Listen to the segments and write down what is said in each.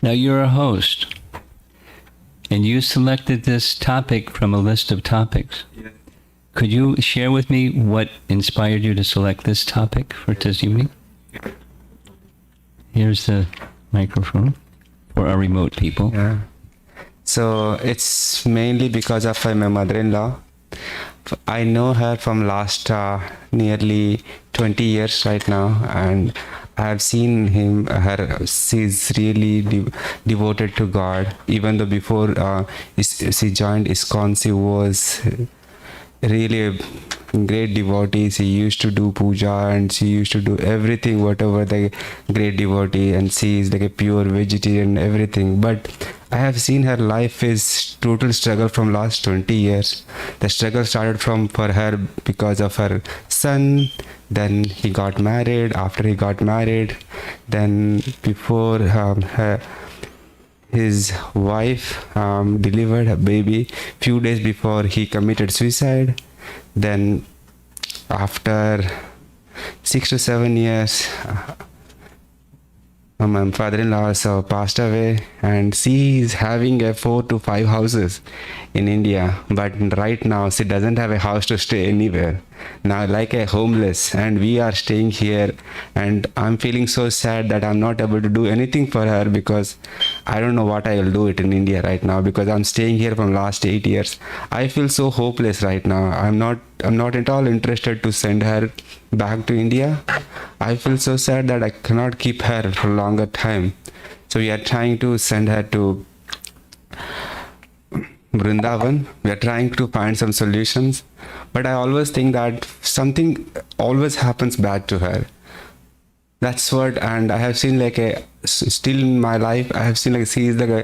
Now you're a host, and you selected this topic from a list of topics. Yes. Could you share with me what inspired you to select this topic for this evening? Here's the microphone for our remote people. Yeah. So it's mainly because of my mother-in-law. I know her from last nearly 20 years right now, and I have seen her. She's really devoted to God. Even though before she joined ISKCON, she was really a great devotee. She used to do puja and she used to do everything whatever the great devotee, and she is like a pure vegetarian, everything. But I have seen her life is total struggle from last 20 years. The struggle started for her because of her son. Then he got married. After he got married, then before his wife delivered a baby, few days before he committed suicide. Then after 6 to 7 years, my father-in-law also passed away, and she is having 4 to 5 houses in India, but right now she doesn't have a house to stay anywhere. Now like a homeless, and we are staying here, and I'm feeling so sad that I'm not able to do anything for her because I don't know what I will do it in India right now, because I'm staying here from last 8 years. I feel so hopeless right now. I'm not at all interested to send her back to India. I feel so sad that I cannot keep her for a longer time. So we are trying to send her to Vrindavan. We are trying to find some solutions. But I always think that something always happens bad to her. That's what, and I have seen still in my life, I have seen she is like a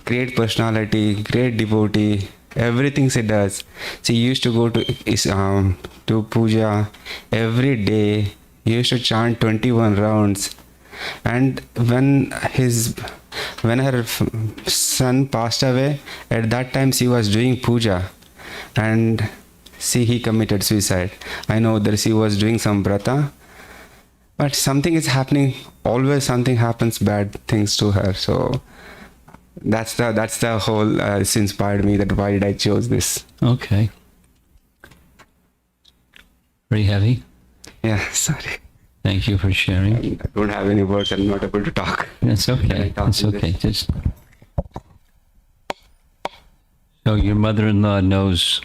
great personality, great devotee. Everything she does. She used to go to puja every day. He used to chant 21 rounds. And when her son passed away, at that time she was doing puja, and he committed suicide. I know that she was doing some brata, but something is happening. Always something happens, bad things to her. So that's the whole it's inspired me that why did I chose this. Okay. Pretty heavy. Yeah, sorry. Thank you for sharing. I don't have any words. I'm not able to talk. That's okay. It's okay. So your mother-in-law knows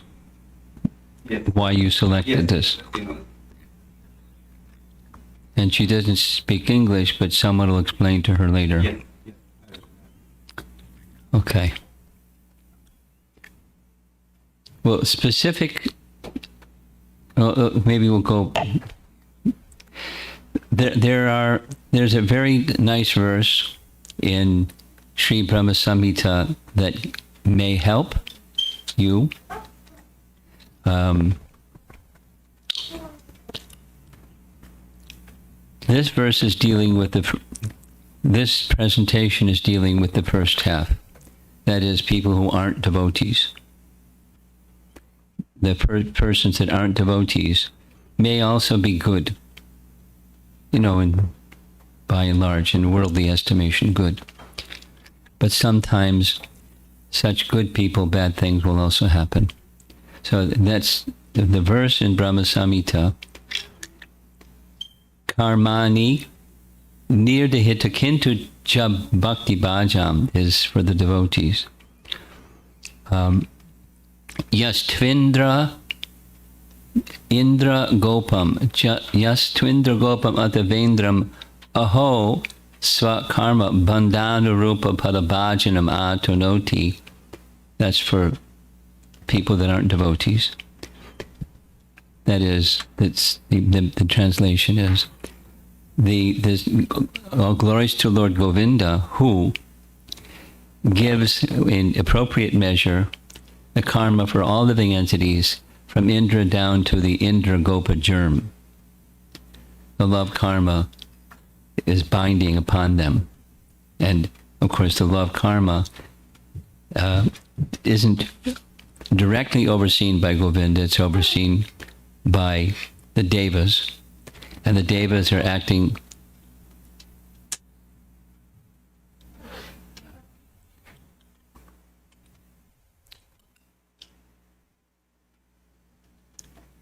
why you selected this. And she doesn't speak English, but someone will explain to her later. Yeah. Okay. Well, maybe we'll go. There's a very nice verse in Sri Brahma Samhita that may help you. This verse is dealing with this presentation is dealing with the first half. That is, people who aren't devotees. The persons that aren't devotees may also be good, by and large, in worldly estimation, good. But sometimes such good people, bad things will also happen. So that's the verse in Brahma Samhita. Karmani nirdhita kintu jab bhakti bhajam is for the devotees. Yastvindra Indra Gopam Yastvindra Gopam Atavendram Aho Swakarma Bandhanurupa Padabhajanam Atonoti. That's for people that aren't devotees. That's the translation is all glories to Lord Govinda, who gives in appropriate measure the karma for all living entities from Indra down to the Indra Gopa germ. The love karma is binding upon them. And of course the love karma isn't directly overseen by Govinda, it's overseen by the devas. And the devas are acting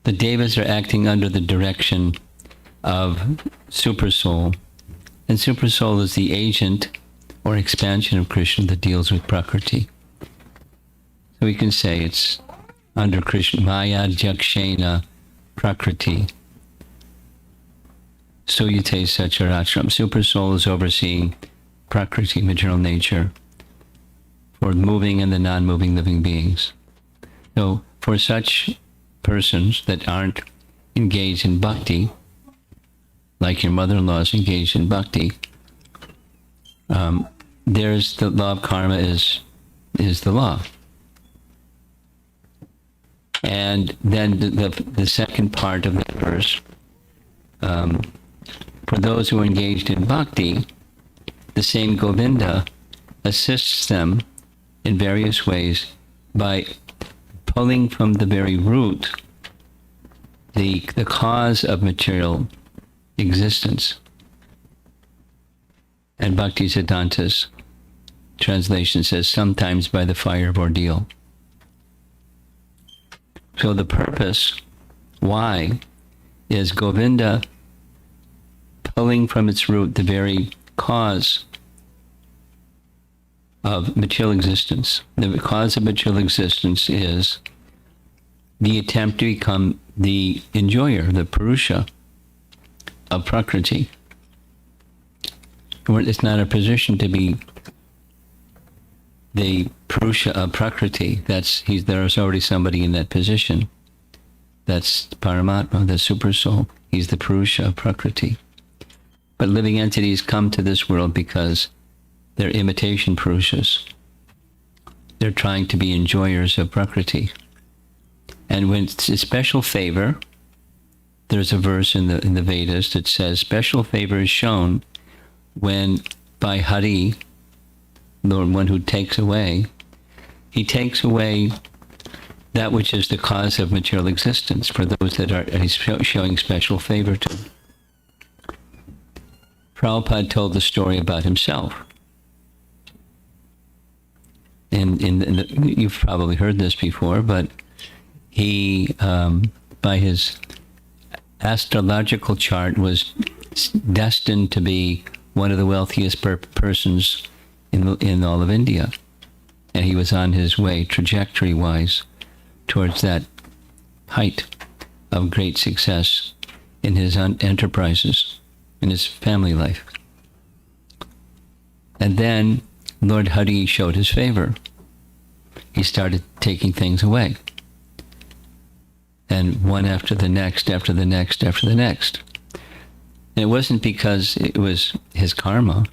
The devas are acting under the direction of Supersoul, and Supersoul is the agent or expansion of Krishna that deals with Prakriti. So we can say it's under Krishna, Maya Jakshena Prakriti. Suyate Sacharachram. Supersoul is overseeing Prakriti, material nature, for moving and the non-moving living beings. So for such persons that aren't engaged in bhakti, like your mother-in-law is engaged in bhakti, there's the law of karma is the law. And then the second part of the verse, for those who are engaged in bhakti, the same Govinda assists them in various ways by pulling from the very root the cause of material existence. And Bhakti Siddhanta's translation says, sometimes by the fire of ordeal. So the purpose, why, is Govinda pulling from its root the very cause of material existence. The cause of material existence is the attempt to become the enjoyer, the Purusha of Prakriti. It's not a position to be the Purusha of Prakriti. There's already somebody in that position. That's Paramatma, the Super Soul. He's the Purusha of Prakriti. But living entities come to this world because they're imitation Purushas. They're trying to be enjoyers of Prakriti. And when it's a special favor, there's a verse in the Vedas that says special favor is shown when by Hari, the one who takes away, he takes away that which is the cause of material existence for those that he's showing special favor to. Prabhupada told the story about himself. You've probably heard this before, but he, by his astrological chart, was destined to be one of the wealthiest persons in all of India. And he was on his way, trajectory-wise, towards that height of great success in his enterprises, in his family life. And then Lord Hari showed his favor. He started taking things away. And one after the next, after the next, after the next. And it wasn't because it was his karma.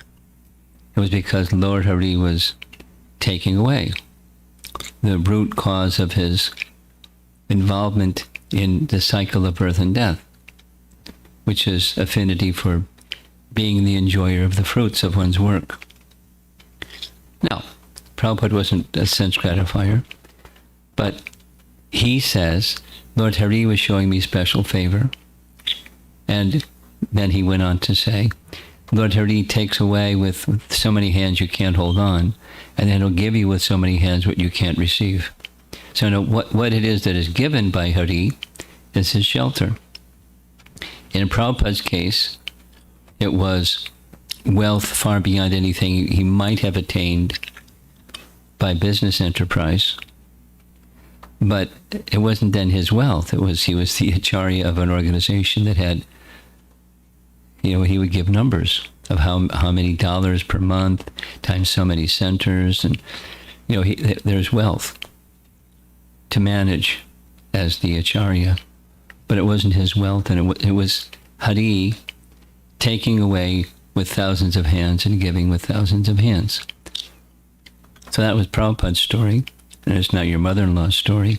It was because Lord Hari was taking away the root cause of his involvement in the cycle of birth and death, which is affinity for being the enjoyer of the fruits of one's work. Now, Prabhupada wasn't a sense gratifier, but he says, Lord Hari was showing me special favor. And then he went on to say, Lord Hari takes away with so many hands you can't hold on, and then he'll give you with so many hands what you can't receive. So now what it is that is given by Hari is his shelter. In Prabhupada's case, it was wealth far beyond anything he might have attained by business enterprise. But it wasn't then his wealth. He was the acharya of an organization that had, he would give numbers of how many dollars per month times so many centers, and there's wealth to manage as the acharya. But it wasn't his wealth, and it was Hari taking away with thousands of hands and giving with thousands of hands. So that was Prabhupada's story, and it's not your mother-in-law's story.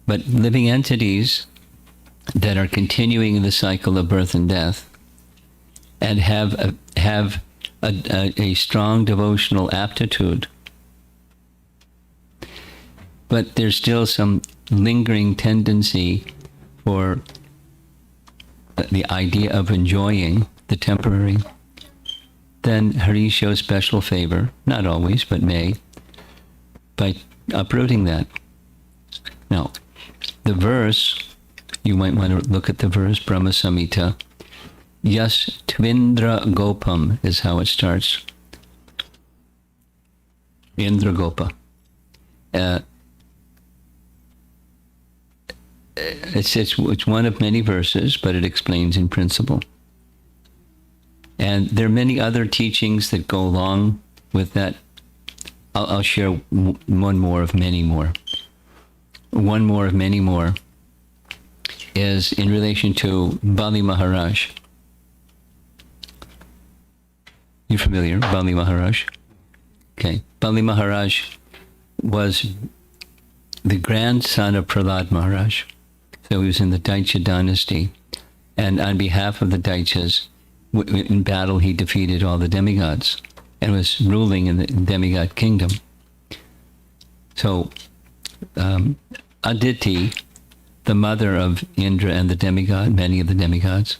But living entities that are continuing in the cycle of birth and death and have a strong devotional aptitude, but there's still some lingering tendency for the idea of enjoying the temporary, then Hari shows special favor, not always, but may, by uprooting that. Now, the verse You might want to look at the verse, Brahma Samhita. Yas Tvindra Gopam is how it starts. Indra Gopa. It's one of many verses, but it explains in principle. And there are many other teachings that go along with that. I'll share one more of many more. One more of many more is in relation to Bali Maharaj. You familiar, Bali Maharaj? Okay. Bali Maharaj was the grandson of Prahlad Maharaj. So he was in the Daitya dynasty. And on behalf of the Daityas, in battle he defeated all the demigods and was ruling in the demigod kingdom. So Aditi, the mother of Indra and the demigod, many of the demigods,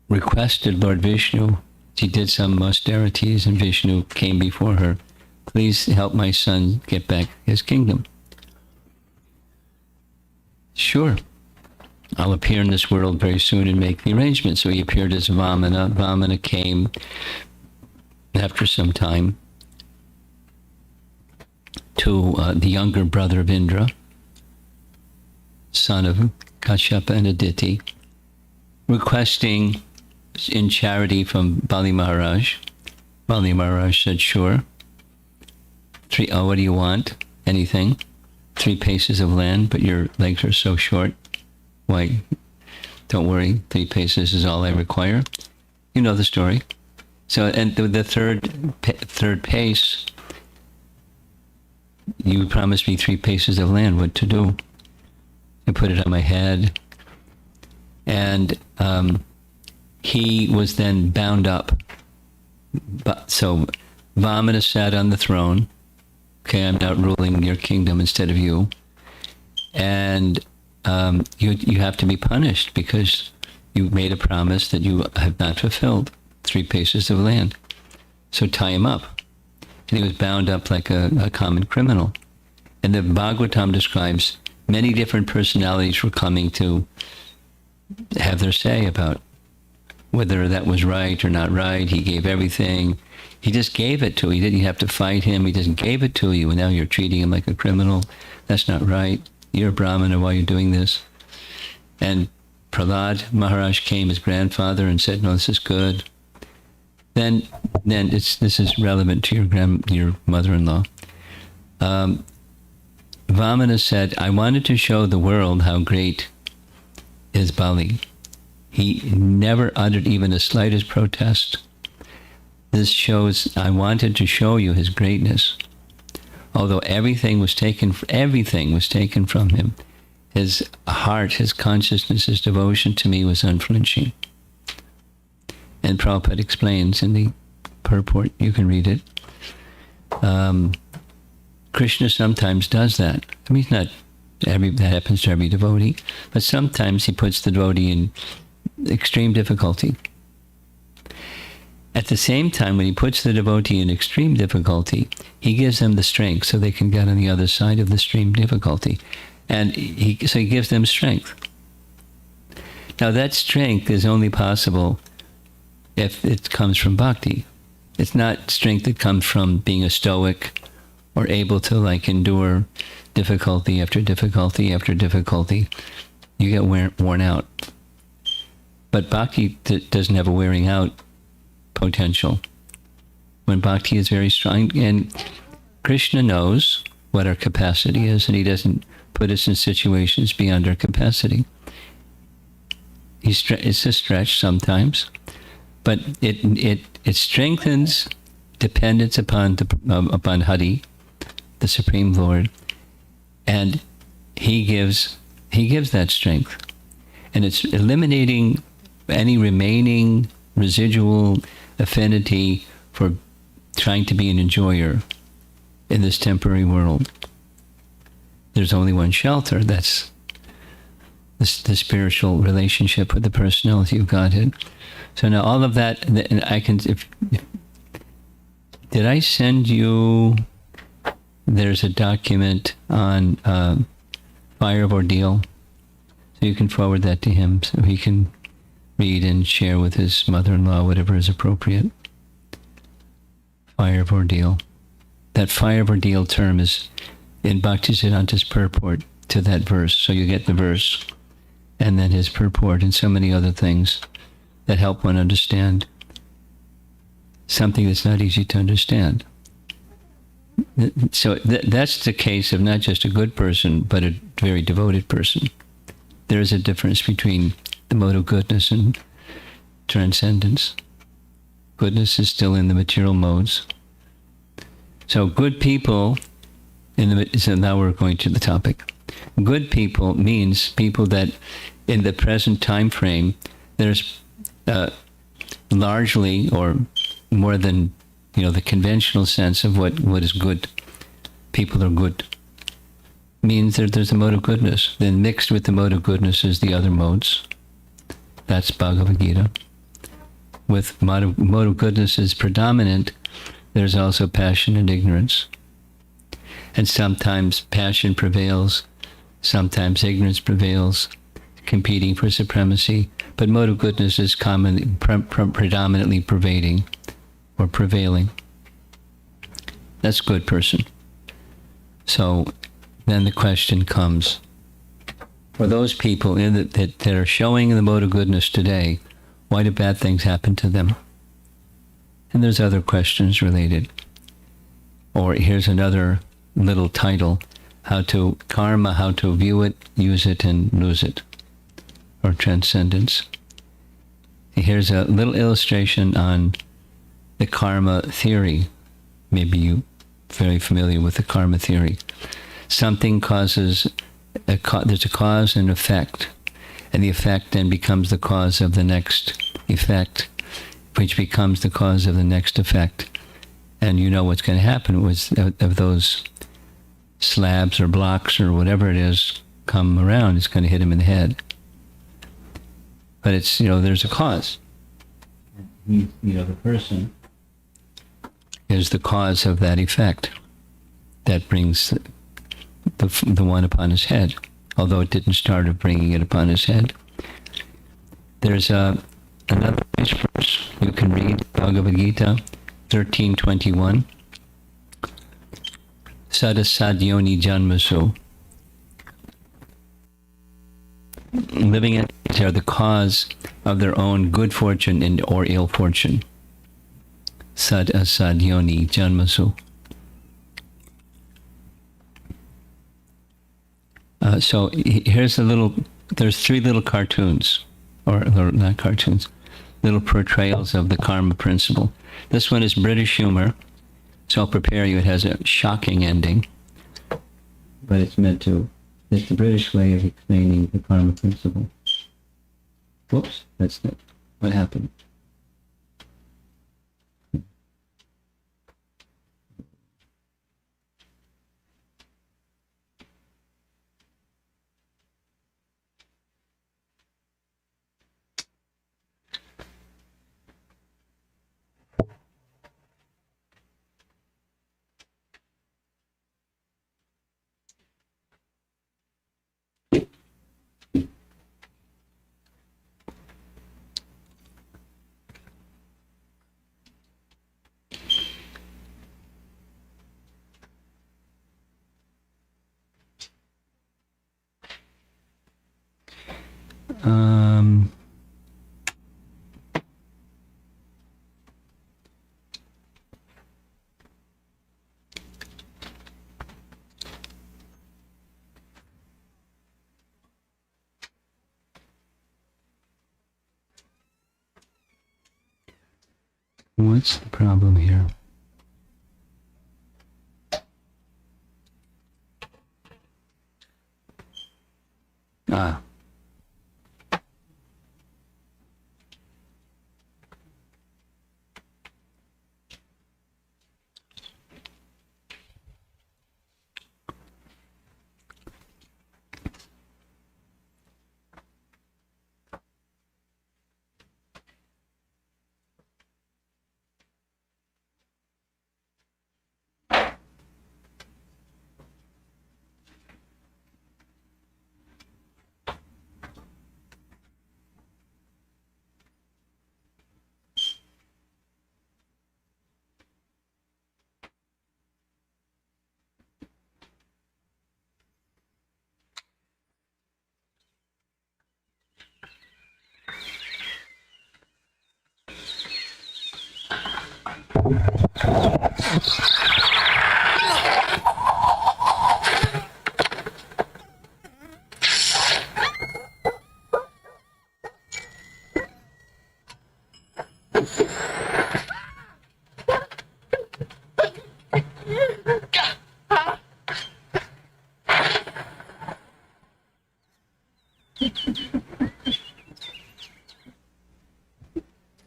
requested Lord Vishnu. She did some austerities and Vishnu came before her. Please help my son get back his kingdom. Sure. I'll appear in this world very soon and make the arrangements. So he appeared as Vamana. Vamana came after some time to the younger brother of Indra, son of Kashyapa and Aditi, requesting in charity from Bali Maharaj. Bali Maharaj said, sure. What do you want? Anything? 3 paces of land, but your legs are so short. Why? Don't worry, 3 paces is all I require. You know the story. So, and the third pace, you promised me 3 paces of land. What to do? I put it on my head, and he was then bound up. So Vamana sat on the throne. Okay, I'm now ruling your kingdom instead of you. And you have to be punished because you made a promise that you have not fulfilled, 3 paces of land. So tie him up. And he was bound up like a common criminal. And the Bhagavatam describes many different personalities were coming to have their say about whether that was right or not right. He gave everything. He just gave it to you. You didn't have to fight him. He just gave it to you, and now you're treating him like a criminal. That's not right. You're a Brahmana. Why are you doing this? And Prahlad Maharaj came, his grandfather, and said, no, this is good. Then this is relevant to your mother-in-law. Vamana said, I wanted to show the world how great is Bali. He never uttered even the slightest protest. This shows, I wanted to show you his greatness. Although everything was taken from him, his heart, his consciousness, his devotion to me was unflinching. And Prabhupada explains in the purport, you can read it. Krishna sometimes does that. I mean, that happens to every devotee, but sometimes he puts the devotee in extreme difficulty. At the same time, when he puts the devotee in extreme difficulty, he gives them the strength so they can get on the other side of the extreme difficulty. And he gives them strength. Now that strength is only possible if it comes from bhakti. It's not strength that comes from being a stoic or able to endure difficulty after difficulty after difficulty. You get worn out. But bhakti doesn't have a wearing out potential. When bhakti is very strong, and Krishna knows what our capacity is, and he doesn't put us in situations beyond our capacity. It's a stretch sometimes, but it strengthens dependence upon Hari, the Supreme Lord, and he gives that strength, and it's eliminating any remaining residual affinity for trying to be an enjoyer in this temporary world. There's only one shelter. That's the spiritual relationship with the personality of Godhead. So now all of that, and I can. Did I send you? There's a document on Fire of Ordeal. So you can forward that to him so he can read and share with his mother-in-law whatever is appropriate. Fire of Ordeal. That Fire of Ordeal term is in Bhaktisiddhanta's purport to that verse. So you get the verse and then his purport and so many other things that help one understand something that's not easy to understand. So that's the case of not just a good person, but a very devoted person. There is a difference between the mode of goodness and transcendence. Goodness is still in the material modes. So good people, so now we're going to the topic. Good people means people that in the present time frame, there's largely or more than the conventional sense of what is good. People are good. Means that there's a mode of goodness. Then mixed with the mode of goodness is the other modes. That's Bhagavad Gita. With mode of goodness is predominant, there's also passion and ignorance. And sometimes passion prevails, sometimes ignorance prevails, competing for supremacy. But mode of goodness is predominantly pervading or prevailing. That's a good person. So then the question comes, for those people that are showing the mode of goodness today, why do bad things happen to them? And there's other questions related. Or here's another little title, how to view it, use it, and lose it, or transcendence. Here's a little illustration on the karma theory. Maybe you're very familiar with the karma theory. Something causes, there's a cause and effect, and the effect then becomes the cause of the next effect, which becomes the cause of the next effect. And you know what's going to happen with of those slabs or blocks or whatever it is come around, it's going to hit him in the head. But it's, there's a cause. The person is the cause of that effect that brings the one upon his head, although it didn't start of bringing it upon his head. There's another verse you can read, Bhagavad Gita 13:21. Sadasadyoni janmasu. Living entities are the cause of their own good fortune or ill fortune. Sadasadyoni janmasu. So here's there's three little cartoons, or not cartoons, little portrayals of the karma principle. This one is British humor, so I'll prepare you. It has a shocking ending, but it's it's the British way of explaining the karma principle. Whoops, that's it. What happened? What's the problem here? Ah.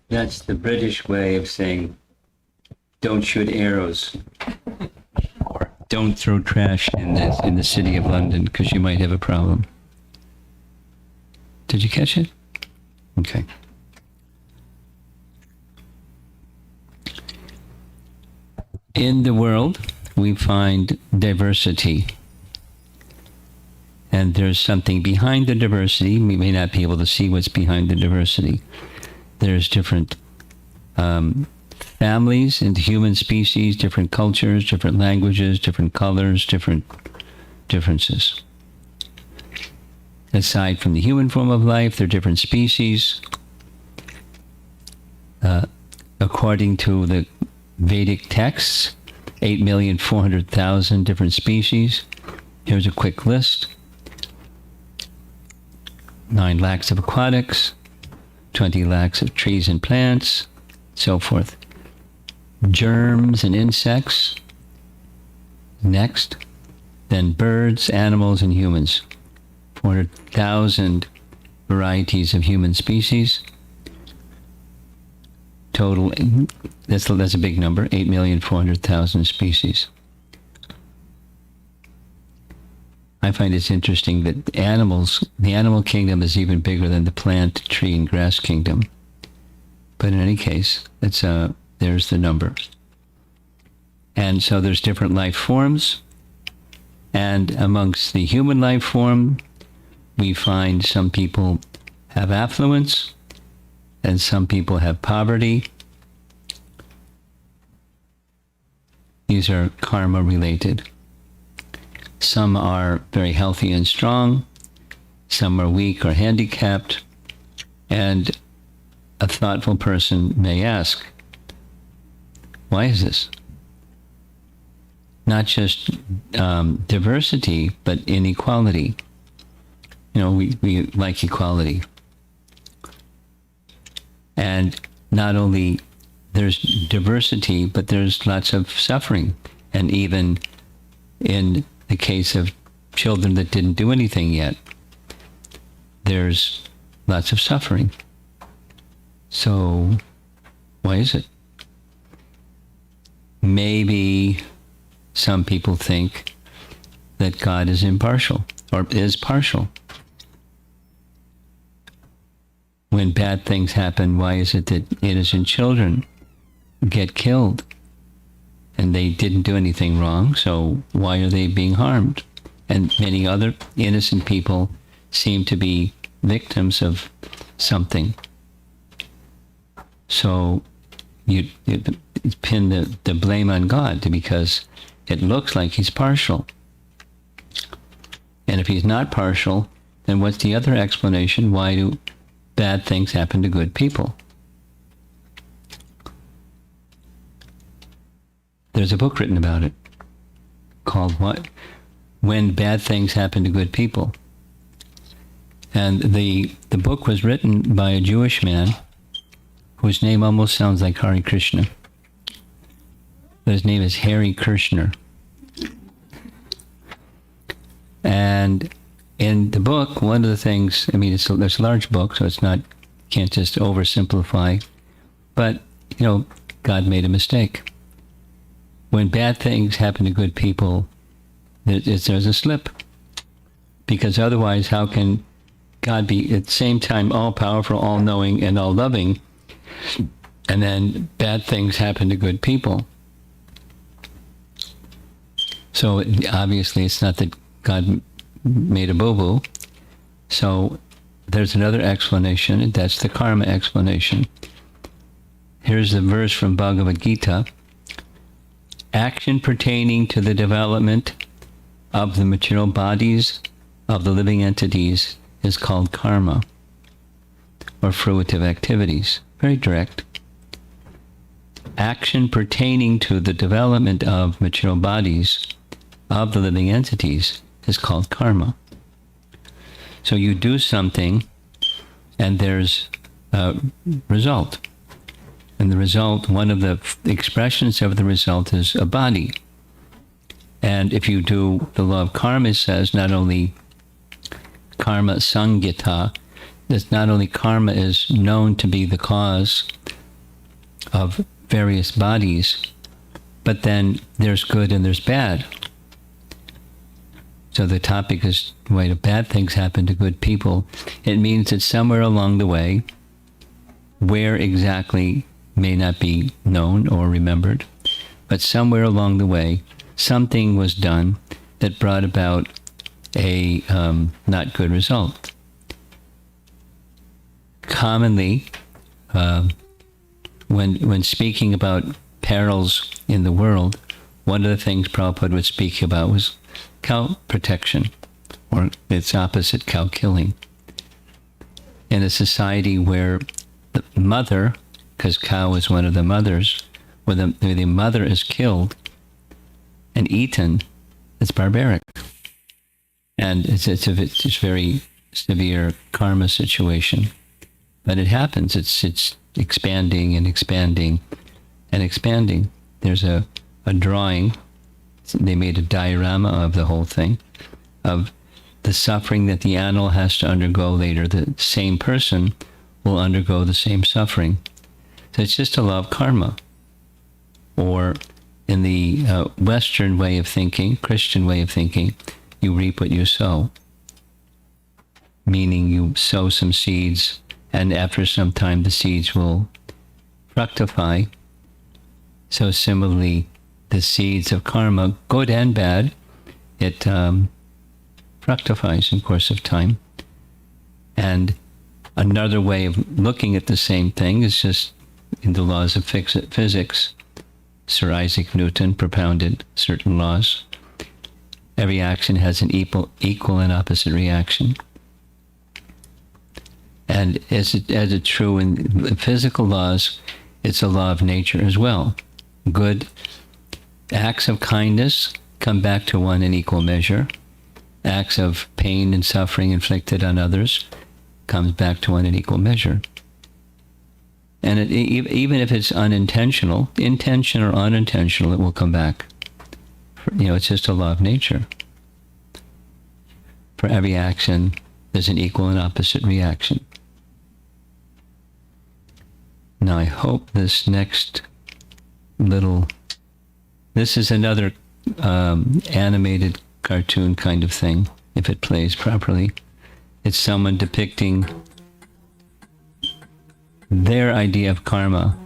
That's the British way of saying, don't shoot arrows, or don't throw trash in the city of London because you might have a problem. Did you catch it? Okay. In the world, we find diversity. And there's something behind the diversity. We may not be able to see what's behind the diversity. There's different families in the human species, different cultures, different languages, different colors, different differences. Aside from the human form of life, there are different species. According to the Vedic texts, 8,400,000 different species. Here's a quick list. 9 lakhs of aquatics, 20 lakhs of trees and plants, so forth. Germs and insects. Next. Then birds, animals, and humans. 400,000 varieties of human species. Total, that's a big number, 8,400,000 species. I find it's interesting that the animal kingdom is even bigger than the plant, tree, and grass kingdom. But in any case, there's the number. And so there's different life forms. And amongst the human life form, we find some people have affluence, and some people have poverty. These are karma related. Some are very healthy and strong. Some are weak or handicapped. And a thoughtful person may ask, why is this? Not just diversity, but inequality. You know, we like equality. And not only there's diversity, but there's lots of suffering. And even in the case of children that didn't do anything yet, there's lots of suffering. So, why is it? Maybe some people think that God is impartial, or is partial. When bad things happen, why is it that innocent children get killed? And they didn't do anything wrong, so why are they being harmed? And many other innocent people seem to be victims of something. So you pin the blame on God because it looks like he's partial. And if he's not partial, then what's the other explanation? Why do bad things happen to good people? There's a book written about it called What? When Bad Things Happen to Good People. And the book was written by a Jewish man whose name almost sounds like Hare Krishna. But his name is Harry Kirshner. And in the book, one of the things, I mean, it's a large book, so it's not, can't just oversimplify, but, you know, God made a mistake. When bad things happen to good people, there's a slip. Because otherwise, how can God be at the same time all-powerful, all-knowing, and all-loving, and then bad things happen to good people? So obviously, it's not that God made a boo-boo. So there's another explanation, and that's the karma explanation. Here's the verse from Bhagavad Gita. Action pertaining to the development of the material bodies of the living entities is called karma, or fruitive activities. Very direct. action pertaining to the development of material bodies, of the living entities, is called karma. So you do something, and there's a result. And the result, one of the expressions of the result is a body. And if you do, the law of karma says not only karma sangita, that not only karma is known to be the cause of various bodies, but then there's good and there's bad. So the topic is why do bad things happen to good people? It means that somewhere along the way, where exactly may not be known or remembered, but somewhere along the way, something was done that brought about a not good result. Commonly, when speaking about perils in the world, one of the things Prabhupada would speak about was cow protection, or its opposite, cow killing. In a society where the mother, because cow is one of the mothers, where the mother is killed and eaten, it's barbaric. And it's a very severe karma situation. But it happens. It's expanding and expanding and expanding. There's a drawing. They made a diorama of the whole thing, of the suffering that the animal has to undergo later. The same person will undergo the same suffering. So it's just a law of karma. Or in the Western way of thinking, Christian way of thinking, you reap what you sow. Meaning you sow some seeds, and after some time the seeds will fructify. So similarly, the seeds of karma, good and bad, it fructifies in course of time. And another way of looking at the same thing is just in the laws of physics. Sir Isaac Newton propounded certain laws. Every action has an equal and opposite reaction. And as it's true in physical laws, it's a law of nature as well. Good acts of kindness come back to one in equal measure. Acts of pain and suffering inflicted on others comes back to one in equal measure. And even if it's unintentional, intentional or unintentional, it will come back. It's just a law of nature. For every action, there's an equal and opposite reaction. Now I hope this next this is another animated cartoon kind of thing, if it plays properly. It's someone depicting their idea of karma.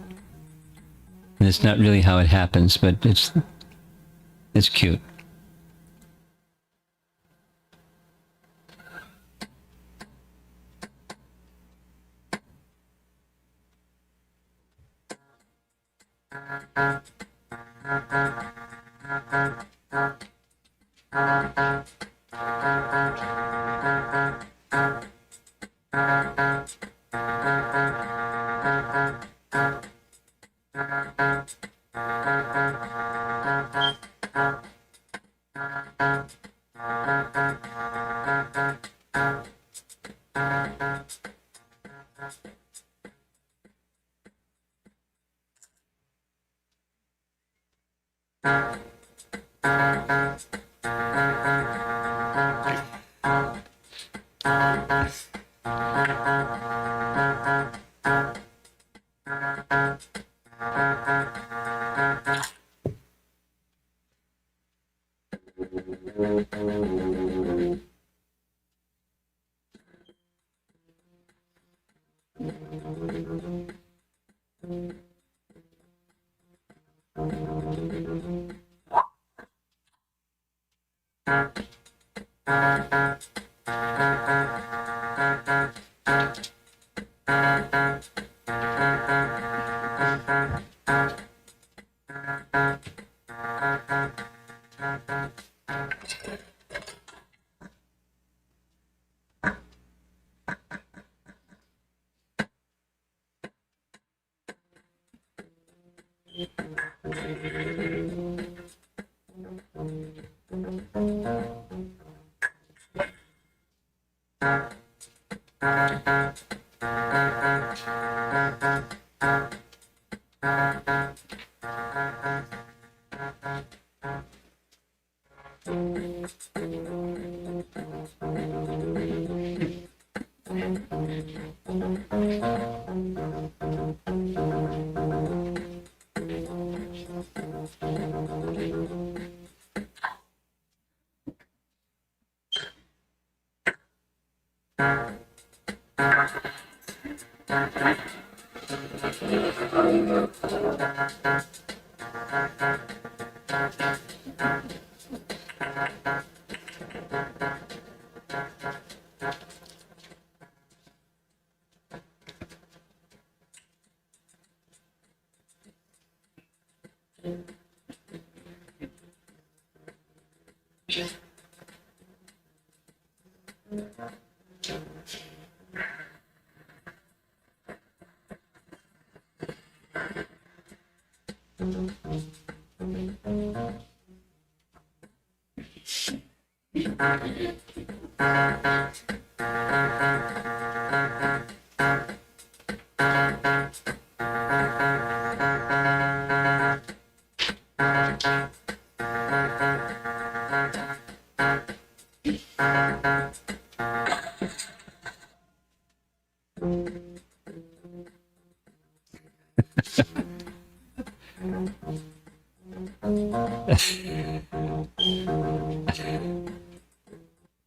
And it's not really how it happens, but it's cute.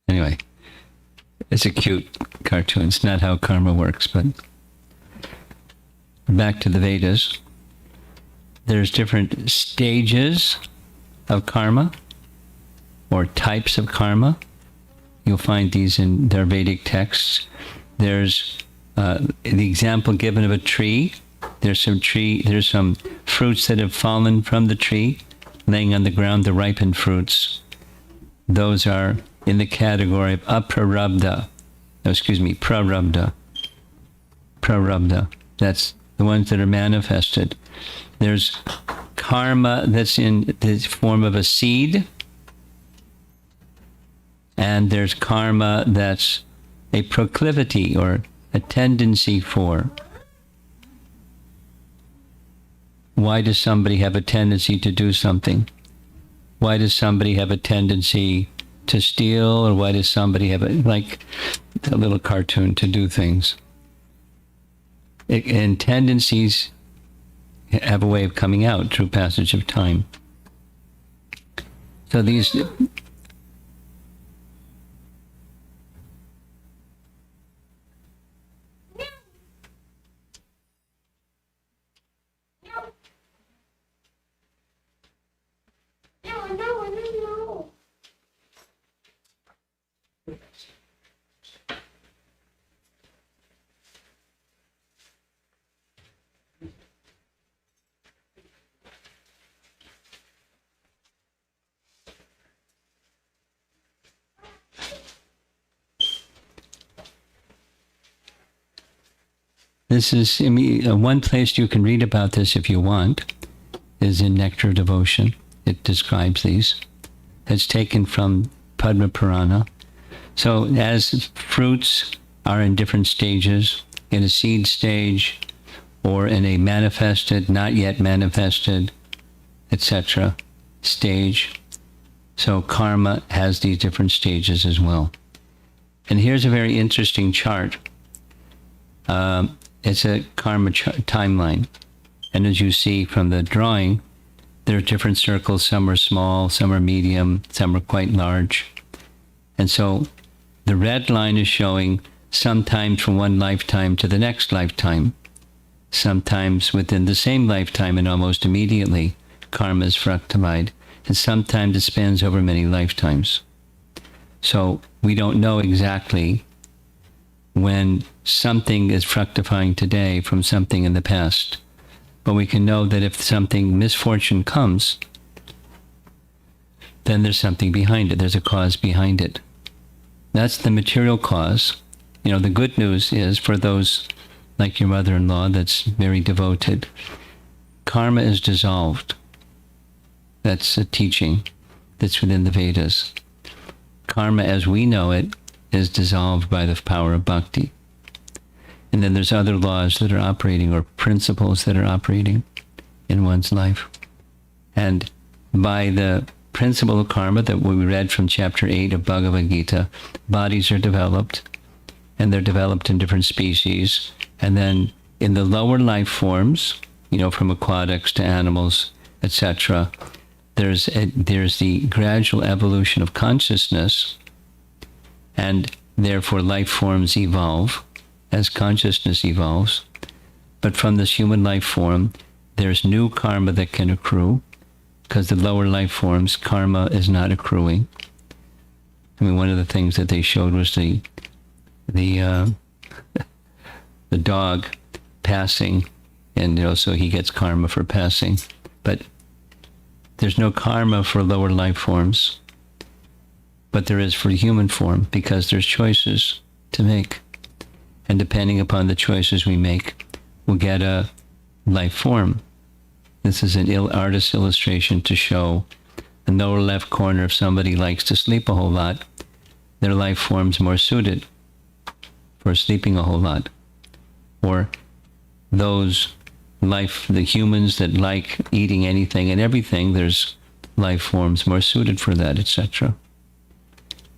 Anyway, it's a cute cartoon. It's not how karma works, but back to the Vedas. There's different stages of karma or types of karma. You'll find these in their Vedic texts. There's the example given of a tree. There's some fruits that have fallen from the tree, laying on the ground, the ripened fruits. Those are in the category of prarabdha. Prarabdha. That's the ones that are manifested. There's karma that's in the form of a seed, and there's karma that's a proclivity or a tendency for. Why does somebody have a tendency to do something? Why does somebody have a tendency to steal? Or why does somebody have like a little cartoon, to do things? And tendencies have a way of coming out through passage of time. So these... This is, one place you can read about this if you want, is in Nectar of Devotion. It describes these. It's taken from Padma Purana. So as fruits are in different stages, in a seed stage, or in a manifested, not yet manifested, etc. stage, so karma has these different stages as well. And here's a very interesting chart. It's a karma timeline. And as you see from the drawing, there are different circles. Some are small, some are medium, some are quite large. And so the red line is showing sometimes from one lifetime to the next lifetime. Sometimes within the same lifetime and almost immediately, karma is fructified. And sometimes it spans over many lifetimes. So we don't know exactly when something is fructifying today from something in the past. But we can know that if something misfortune comes, then there's something behind it. There's a cause behind it. That's the material cause. The good news is for those like your mother-in-law that's very devoted, karma is dissolved. That's a teaching that's within the Vedas. Karma as we know it is dissolved by the power of bhakti. And then there's other laws that are operating, or principles that are operating in one's life. And by the principle of karma that we read from chapter 8 of Bhagavad Gita, bodies are developed, and they're developed in different species. And then in the lower life forms, from aquatics to animals, etc., there's the gradual evolution of consciousness, and therefore life forms evolve as consciousness evolves. But from this human life form, there's new karma that can accrue, because the lower life forms, karma is not accruing. I mean, one of the things that they showed was the dog passing, and so he gets karma for passing. But there's no karma for lower life forms, but there is for human form, because there's choices to make. And depending upon the choices we make, we'll get a life form. This is an artist's illustration to show in the lower left corner, if somebody likes to sleep a whole lot, their life form's more suited for sleeping a whole lot. Or the humans that like eating anything and everything, there's life forms more suited for that, etc.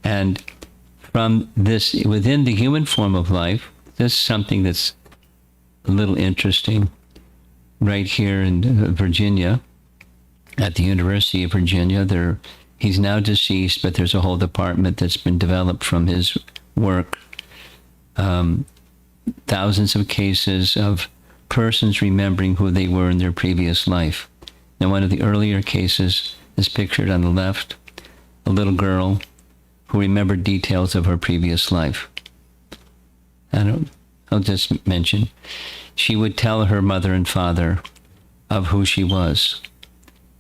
And from this, within the human form of life, there's something that's a little interesting. Right here in Virginia, at the University of Virginia, he's now deceased, but there's a whole department that's been developed from his work. Thousands of cases of persons remembering who they were in their previous life. Now, one of the earlier cases is pictured on the left, a little girl who remembered details of her previous life. I'll just mention, she would tell her mother and father of who she was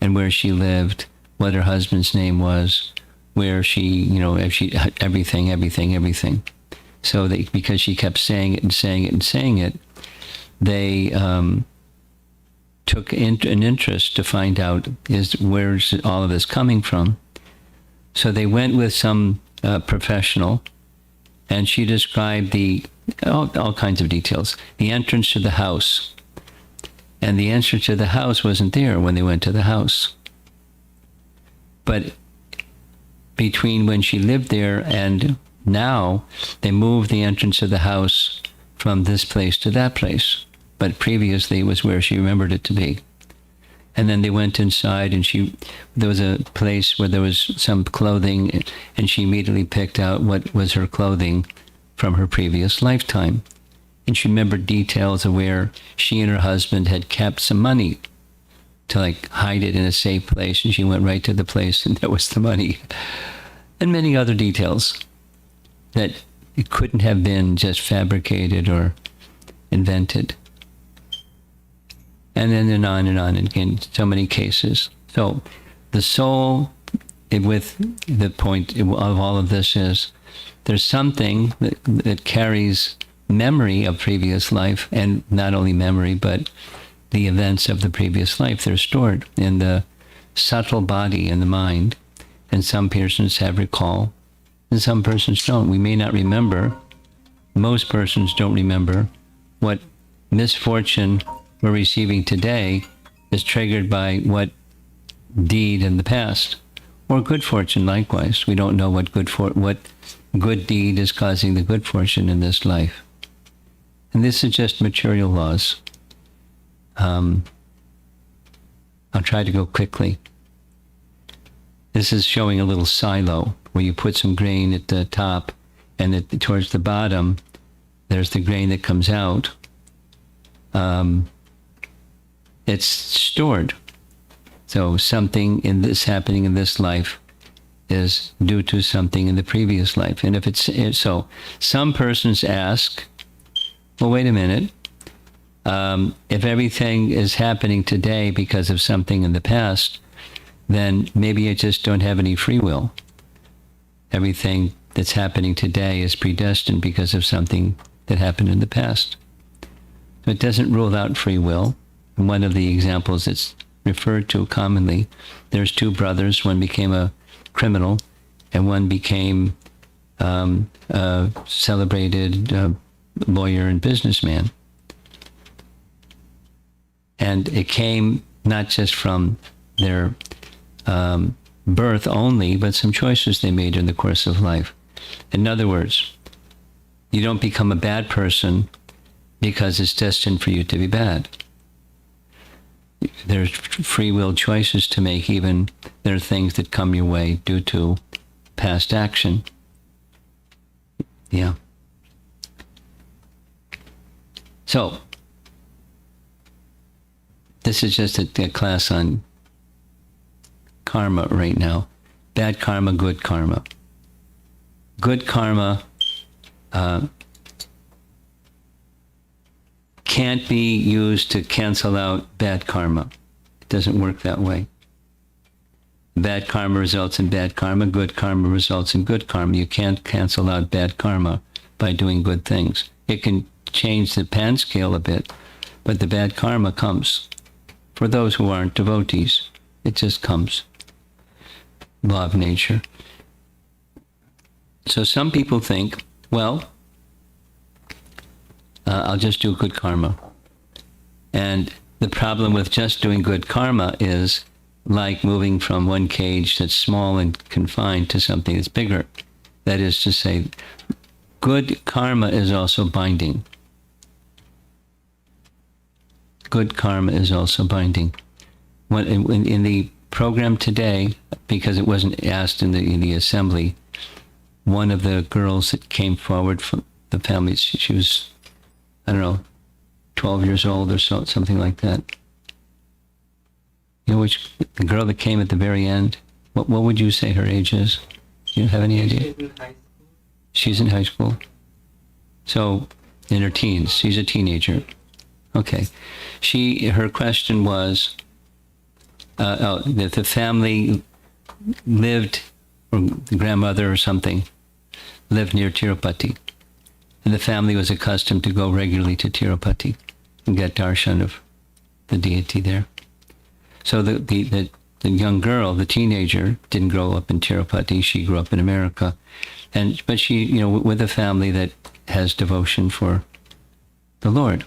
and where she lived, what her husband's name was, where she, everything. So because she kept saying it and saying it and saying it, they took an interest to find out where's all of this coming from. So they went with some professional, and she described all kinds of details. The entrance to the house. And the entrance to the house wasn't there when they went to the house. But between when she lived there and now, they moved the entrance of the house from this place to that place. But previously it was where she remembered it to be. And then they went inside, and there was a place where there was some clothing, and she immediately picked out what was her clothing from her previous lifetime. And she remembered details of where she and her husband had kept some money to hide it in a safe place, and she went right to the place, and that was the money. And many other details that it couldn't have been just fabricated or invented. And then on and on, and again, so many cases. So the soul, with the point of all of this is, there's something that carries memory of previous life, and not only memory, but the events of the previous life. They're stored in the subtle body and the mind, and some persons have recall, and some persons don't. We may not remember. Most persons don't remember what misfortune we're receiving today is triggered by what deed in the past, or good fortune likewise. We don't know what good deed is causing the good fortune in this life. And this is just material laws. I'll try to go quickly. This is showing a little silo where you put some grain at the top, and towards the bottom, there's the grain that comes out. It's stored. So something happening in this life is due to something in the previous life. And so some persons ask, well, wait a minute. If everything is happening today because of something in the past, then maybe I just don't have any free will. Everything that's happening today is predestined because of something that happened in the past. So it doesn't rule out free will. one of the examples that's referred to commonly, there's two brothers. One became a criminal, and one became a celebrated lawyer and businessman. And it came not just from their birth only, but some choices they made in the course of life. In other words, you don't become a bad person because it's destined for you to be bad. There's free will choices to make. Even there are things that come your way due to past action. Yeah. So, this is just a class on karma right now. Bad karma, good karma. Good karma can't be used to cancel out bad karma. It doesn't work that way. Bad karma results in bad karma. Good karma results in good karma. You can't cancel out bad karma by doing good things. It can change the pan scale a bit, but the bad karma comes. For those who aren't devotees, it just comes. Law of nature. So some people think, well, I'll just do good karma. And the problem with just doing good karma is like moving from one cage that's small and confined to something that's bigger. That is to say, good karma is also binding. Good karma is also binding. In the program today, because it wasn't asked in the assembly, one of the girls that came forward from the family, she was, I don't know, 12 years old or so, something like that. You know, the girl that came at the very end, what would you say her age is? Do you have any idea? She's in high school. So, in her teens. She's a teenager. Okay. Her question was that the family lived, or the grandmother or something, lived near Tirupati. And the family was accustomed to go regularly to Tirupati and get darshan of the deity there. So the young girl, the teenager, didn't grow up in Tirupati. She grew up in America. But she, with a family that has devotion for the Lord.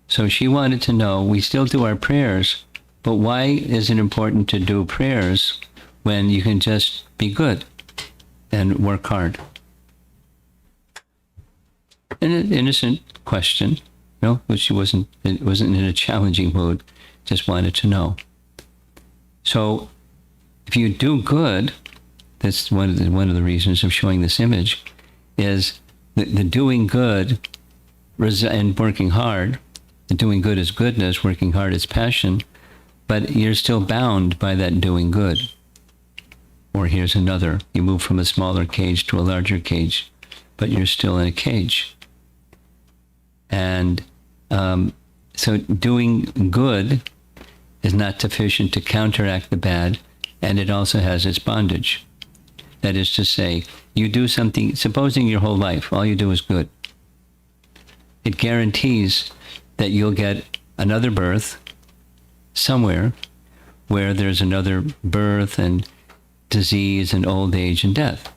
So she wanted to know, we still do our prayers, but why is it important to do prayers when you can just be good and work hard? An innocent question, but she wasn't in a challenging mood, just wanted to know. So if you do good, that's one of the reasons of showing this image, is the doing good and working hard. The doing good is goodness, working hard is passion, but you're still bound by that doing good. Or here's another, you move from a smaller cage to a larger cage, but you're still in a cage. And so doing good is not sufficient to counteract the bad, and it also has its bondage. That is to say, you do something, supposing your whole life, all you do is good. It guarantees that you'll get another birth somewhere where there's another birth and disease and old age and death.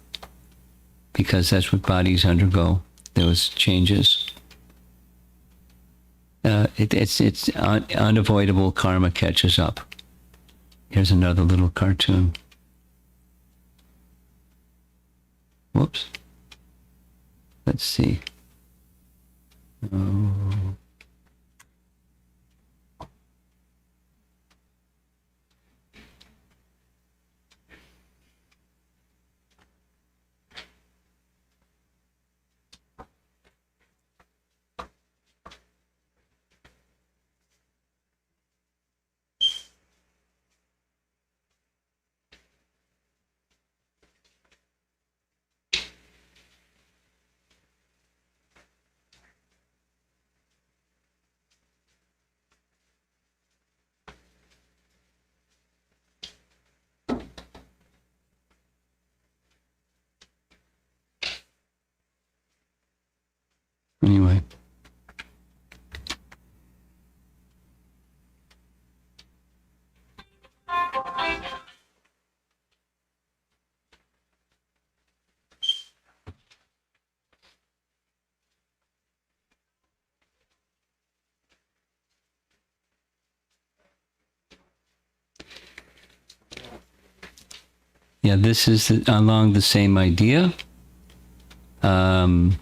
Because that's what bodies undergo, those changes. It's unavoidable. Karma catches up. Here's another little cartoon. Whoops. Let's see. Oh. Yeah, this is along the same idea. It's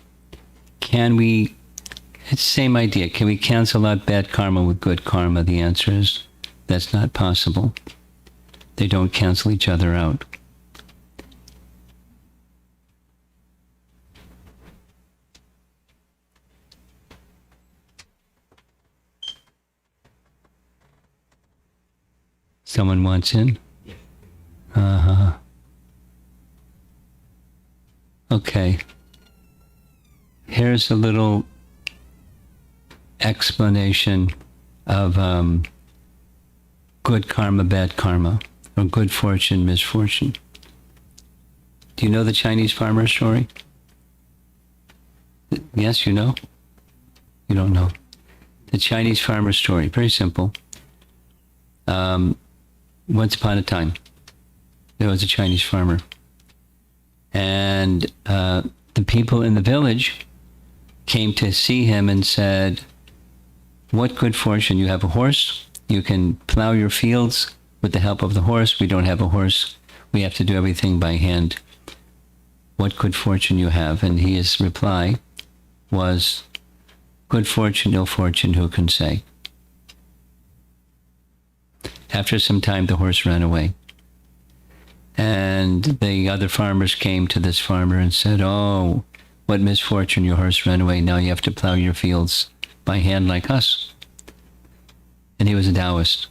the same idea. Can we cancel out bad karma with good karma? The answer is that's not possible. They don't cancel each other out. Someone wants in? Okay. Here's a little explanation of good karma, bad karma, or good fortune, misfortune. Do you know the Chinese farmer story? Yes, you know? You don't know. The Chinese farmer story, very simple. Once upon a time, there was a Chinese farmer. And the people in the village came to see him and said, what good fortune. You have a horse. You can plow your fields with the help of the horse. We don't have a horse. We have to do everything by hand. What good fortune you have. And his reply was, good fortune, ill fortune, who can say? After some time, the horse ran away. And the other farmers came to this farmer and said, oh, what misfortune, your horse ran away. Now you have to plow your fields by hand like us. And he was a Taoist.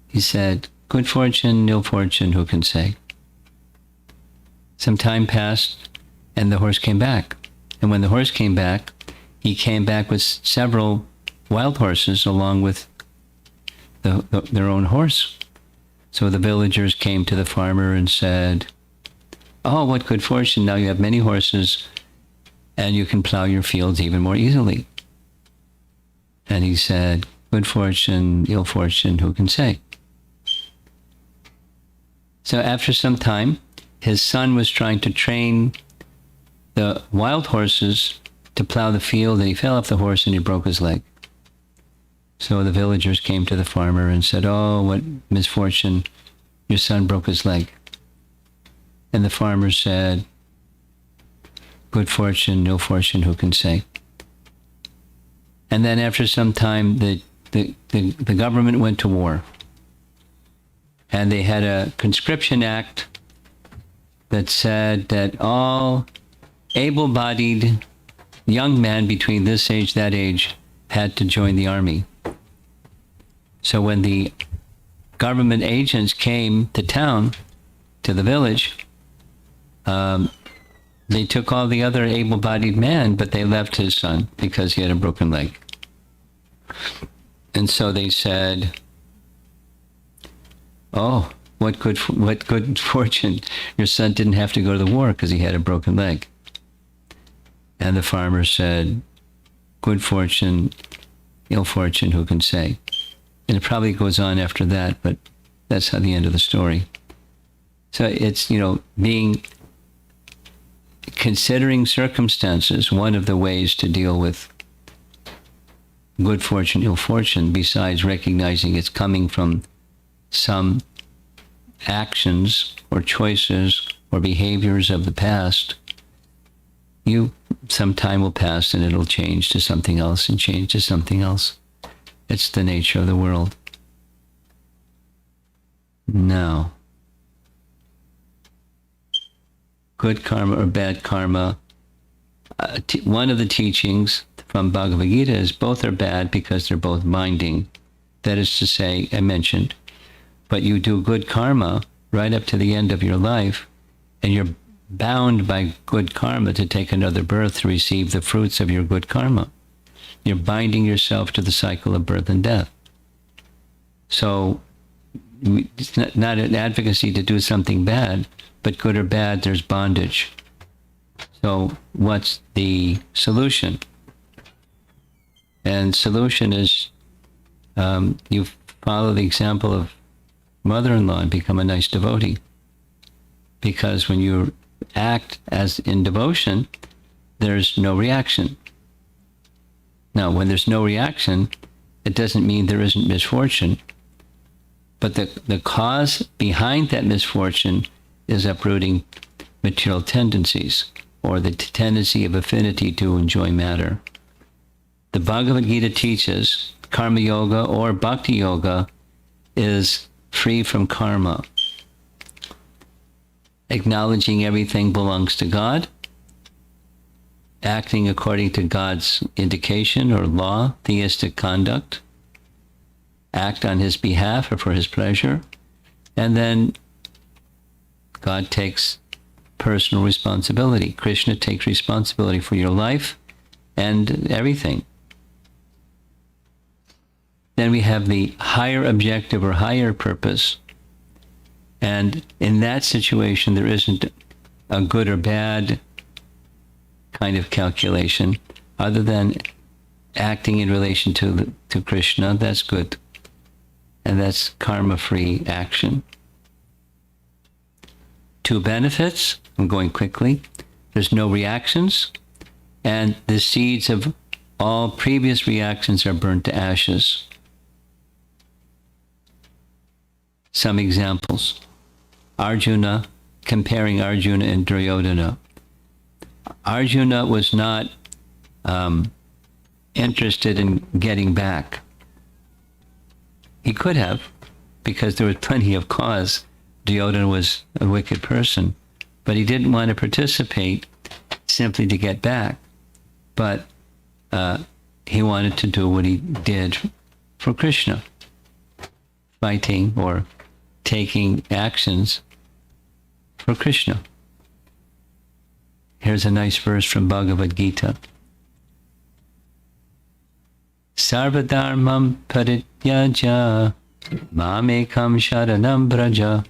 He said, good fortune, ill fortune, who can say? Some time passed, and the horse came back. And when the horse came back, he came back with several wild horses along with their own horse. So the villagers came to the farmer and said, oh, what good fortune. Now you have many horses and you can plow your fields even more easily. And he said, good fortune, ill fortune, who can say? So after some time, his son was trying to train the wild horses to plow the field, and he fell off the horse and he broke his leg. So the villagers came to the farmer and said, oh, what misfortune, your son broke his leg. And the farmer said, good fortune, ill fortune, who can say? And then after some time, the government went to war. And they had a conscription act that said that all able-bodied young men between this age, that age, had to join the army. So when the government agents came to town, to the village, they took all the other able-bodied men, but they left his son because he had a broken leg. And so they said, oh, what good fortune. Your son didn't have to go to the war because he had a broken leg. And the farmer said, good fortune, ill fortune, who can say? And it probably goes on after that, but that's how the end of the story. So it's, considering circumstances, one of the ways to deal with good fortune, ill fortune, besides recognizing it's coming from some actions or choices or behaviors of the past, some time will pass and it'll change to something else and change to something else. It's the nature of the world. Now, good karma or bad karma, one of the teachings from Bhagavad Gita is both are bad because they're both binding. That is to say, I mentioned, but you do good karma right up to the end of your life, and you're bound by good karma to take another birth to receive the fruits of your good karma. You're binding yourself to the cycle of birth and death. So it's not an advocacy to do something bad, but good or bad, there's bondage. So what's the solution? And solution is you follow the example of mother-in-law and become a nice devotee. Because when you act as in devotion, there's no reaction. Now, when there's no reaction, it doesn't mean there isn't misfortune. But the cause behind that misfortune is uprooting material tendencies, or the tendency of affinity to enjoy matter. The Bhagavad Gita teaches karma yoga or bhakti yoga is free from karma, acknowledging everything belongs to God, acting according to God's indication or law, theistic conduct, act on his behalf or for his pleasure, and then God takes personal responsibility. Krishna takes responsibility for your life and everything. Then we have the higher objective or higher purpose. And in that situation, there isn't a good or bad kind of calculation other than acting in relation to Krishna. That's good. And that's karma-free action. 2 benefits. I'm going quickly. There's no reactions, and the seeds of all previous reactions are burnt to ashes. Some examples. Arjuna, comparing Arjuna and Duryodhana. Arjuna was not interested in getting back. He could have, because there was plenty of cause. Duryodhana was a wicked person, but he didn't want to participate simply to get back. But he wanted to do what he did for Krishna, fighting or taking actions for Krishna. Here's a nice verse from Bhagavad Gita. Sarvadharmam parityaja mamekam sharanam braja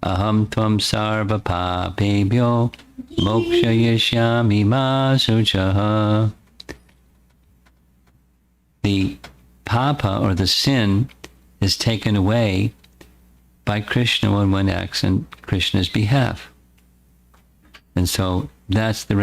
aham tvam sarva papebhyo mokshayishyami ma suchaha. The papa, or the sin, is taken away by Krishna when one acts on Krishna's behalf. And so that's the